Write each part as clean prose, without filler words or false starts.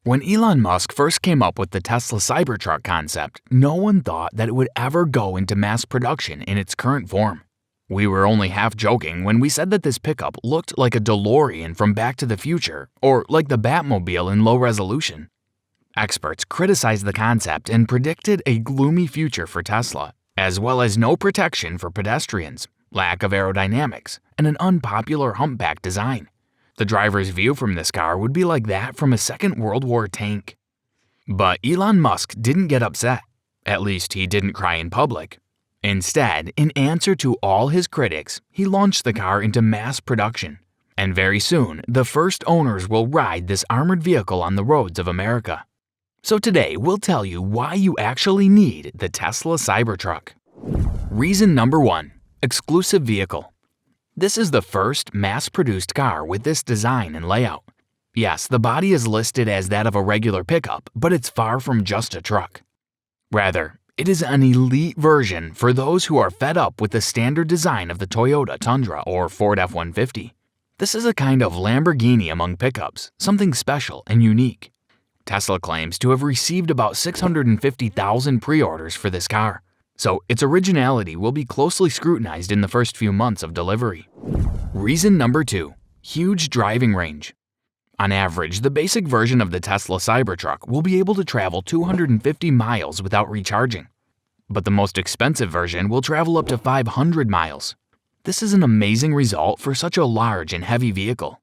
When Elon Musk first came up with the Tesla Cybertruck concept, no one thought that it would ever go into mass production in its current form. We were only half joking when we said that this pickup looked like a DeLorean from Back to the Future or like the Batmobile in low resolution. Experts criticized the concept and predicted a gloomy future for Tesla, as well as no protection for pedestrians, lack of aerodynamics, and an unpopular humpback design. The driver's view from this car would be like that from a Second World War tank. But Elon Musk didn't get upset. At least he didn't cry in public. Instead, in answer to all his critics, he launched the car into mass production. And very soon, the first owners will ride this armored vehicle on the roads of America. So today, we'll tell you why you actually need the Tesla Cybertruck. Reason number 1. Exclusive vehicle. This is the first mass-produced car with this design and layout. Yes, the body is listed as that of a regular pickup, but it's far from just a truck. Rather, it is an elite version for those who are fed up with the standard design of the Toyota Tundra or Ford F-150. This is a kind of Lamborghini among pickups, something special and unique. Tesla claims to have received about 650,000 pre-orders for this car, so its originality will be closely scrutinized in the first few months of delivery. Reason number 2. Huge driving range. On average, the basic version of the Tesla Cybertruck will be able to travel 250 miles without recharging. But the most expensive version will travel up to 500 miles. This is an amazing result for such a large and heavy vehicle.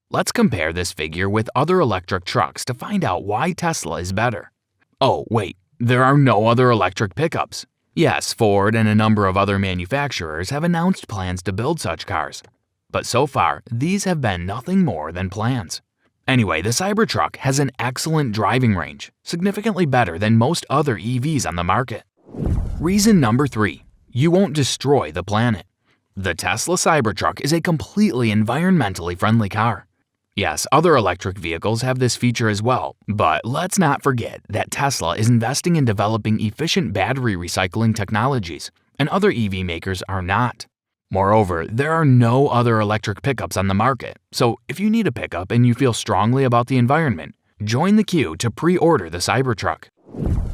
Let's compare this figure with other electric trucks to find out why Tesla is better. Oh, wait, there are no other electric pickups. Yes, Ford and a number of other manufacturers have announced plans to build such cars. But so far, these have been nothing more than plans. Anyway, the Cybertruck has an excellent driving range, significantly better than most other EVs on the market. Reason number 3. You won't destroy the planet. The Tesla Cybertruck is a completely environmentally friendly car. Yes, other electric vehicles have this feature as well, but let's not forget that Tesla is investing in developing efficient battery recycling technologies, and other EV makers are not. Moreover, there are no other electric pickups on the market, so if you need a pickup and you feel strongly about the environment, join the queue to pre-order the Cybertruck.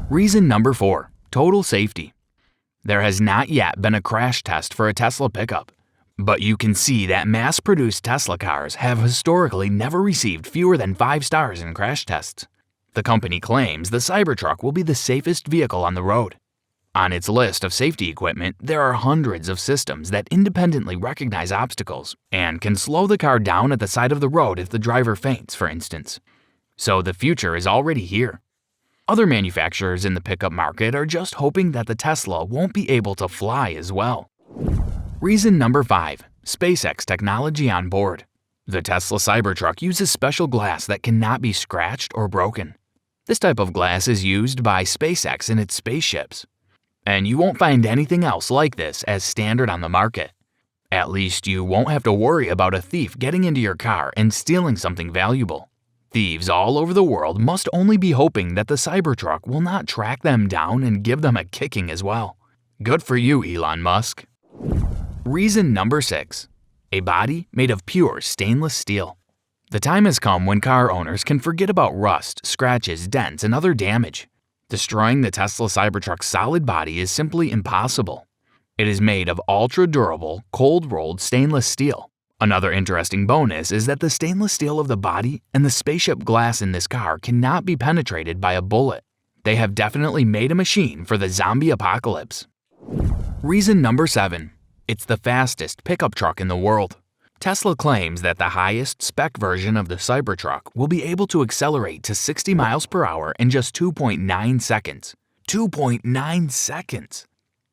Reason number 4. Total safety. There has not yet been a crash test for a Tesla pickup. But you can see that mass-produced Tesla cars have historically never received fewer than 5 stars in crash tests. The company claims the Cybertruck will be the safest vehicle on the road. On its list of safety equipment, there are hundreds of systems that independently recognize obstacles and can slow the car down at the side of the road if the driver faints, for instance. So the future is already here. Other manufacturers in the pickup market are just hoping that the Tesla won't be able to fly as well. Reason number 5. SPACEX technology on board. The Tesla Cybertruck uses special glass that cannot be scratched or broken. This type of glass is used by SPACEX in its spaceships. And you won't find anything else like this as standard on the market. At least you won't have to worry about a thief getting into your car and stealing something valuable. Thieves all over the world must only be hoping that the Cybertruck will not track them down and give them a kicking as well. Good for you, Elon Musk. Reason number 6. A body made of pure stainless steel. The time has come when car owners can forget about rust, scratches, dents, and other damage. Destroying the Tesla Cybertruck's solid body is simply impossible. It is made of ultra-durable, cold-rolled stainless steel. Another interesting bonus is that the stainless steel of the body and the spaceship glass in this car cannot be penetrated by a bullet. They have definitely made a machine for the zombie apocalypse. Reason number 7. It's the fastest pickup truck in the world. Tesla claims that the highest spec version of the Cybertruck will be able to accelerate to 60 miles per hour in just 2.9 seconds. 2.9 seconds!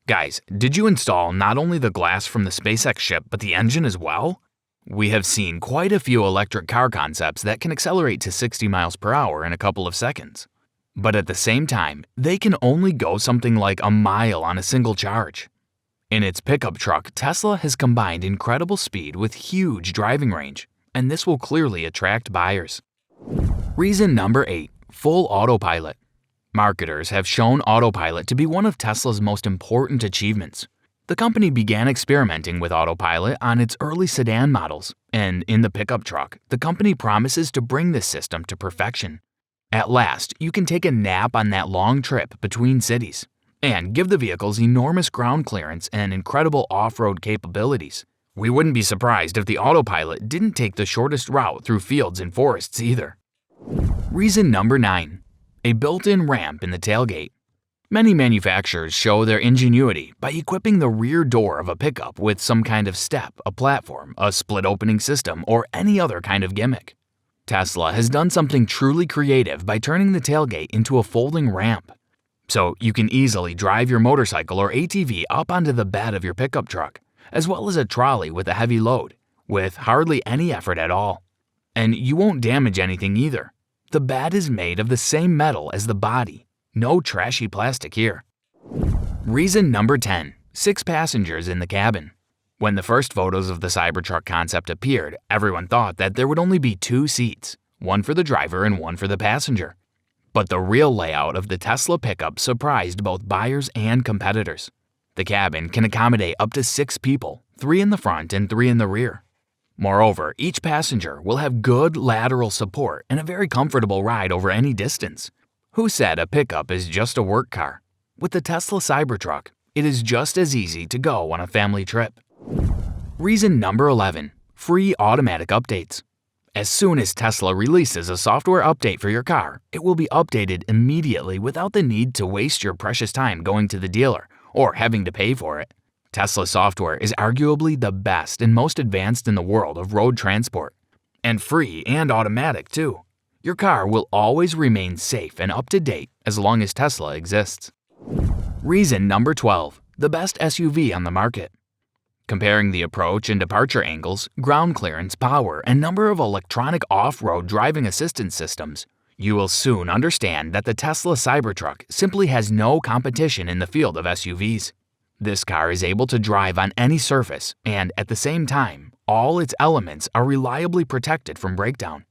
Guys, did you install not only the glass from the SpaceX ship but the engine as well? We have seen quite a few electric car concepts that can accelerate to 60 miles per hour in a couple of seconds. But at the same time, they can only go something like a mile on a single charge. In its pickup truck, Tesla has combined incredible speed with huge driving range, and this will clearly attract buyers. Reason number 8. Full autopilot. Marketers have shown autopilot to be one of Tesla's most important achievements. The company began experimenting with autopilot on its early sedan models, and in the pickup truck, the company promises to bring this system to perfection. At last, you can take a nap on that long trip between cities and give the vehicles enormous ground clearance and incredible off-road capabilities. We wouldn't be surprised if the Autopilot didn't take the shortest route through fields and forests either. Reason number 9. A built-in ramp in the tailgate. Many manufacturers show their ingenuity by equipping the rear door of a pickup with some kind of step, a platform, a split-opening system, or any other kind of gimmick. Tesla has done something truly creative by turning the tailgate into a folding ramp. So you can easily drive your motorcycle or ATV up onto the bed of your pickup truck, as well as a trolley with a heavy load, with hardly any effort at all. And you won't damage anything either. The bed is made of the same metal as the body. No trashy plastic here. Reason number 10. 6 passengers in the cabin. When the first photos of the Cybertruck concept appeared, everyone thought that there would only be 2 seats, one for the driver and one for the passenger. But the real layout of the Tesla pickup surprised both buyers and competitors. The cabin can accommodate up to 6 people, 3 in the front and 3 in the rear. Moreover, each passenger will have good lateral support and a very comfortable ride over any distance. Who said a pickup is just a work car? With the Tesla Cybertruck, it is just as easy to go on a family trip. Reason number 11. Free automatic updates. As soon as Tesla releases a software update for your car, it will be updated immediately without the need to waste your precious time going to the dealer or having to pay for it. Tesla software is arguably the best and most advanced in the world of road transport. And free and automatic too. Your car will always remain safe and up to date as long as Tesla exists. Reason number 12. The best SUV on the market. Comparing the approach and departure angles, ground clearance, power, and number of electronic off-road driving assistance systems, you will soon understand that the Tesla Cybertruck simply has no competition in the field of SUVs. This car is able to drive on any surface, and at the same time, all its elements are reliably protected from breakdown.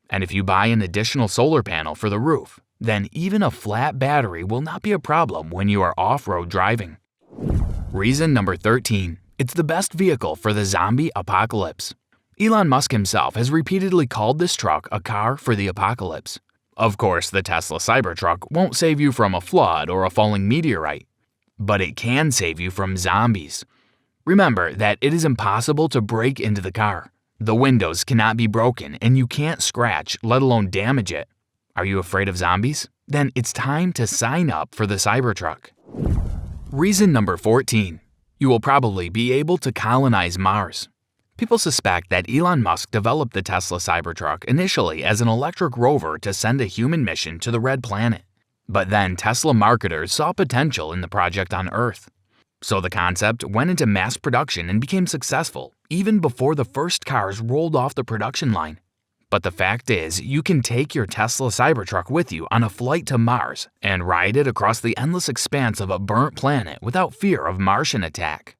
And if you buy an additional solar panel for the roof, then even a flat battery will not be a problem when you are off-road driving. Reason number 13. It's the best vehicle for the zombie apocalypse. Elon Musk himself has repeatedly called this truck a car for the apocalypse. Of course, the Tesla Cybertruck won't save you from a flood or a falling meteorite, but it can save you from zombies. Remember that it is impossible to break into the car. The windows cannot be broken and you can't scratch, let alone damage it. Are you afraid of zombies? Then it's time to sign up for the Cybertruck. Reason number 14. You will probably be able to colonize Mars. People suspect that Elon Musk developed the Tesla Cybertruck initially as an electric rover to send a human mission to the Red Planet. But then Tesla marketers saw potential in the project on Earth. So the concept went into mass production and became successful, even before the first cars rolled off the production line. But the fact is, you can take your Tesla Cybertruck with you on a flight to Mars and ride it across the endless expanse of a burnt planet without fear of Martian attack.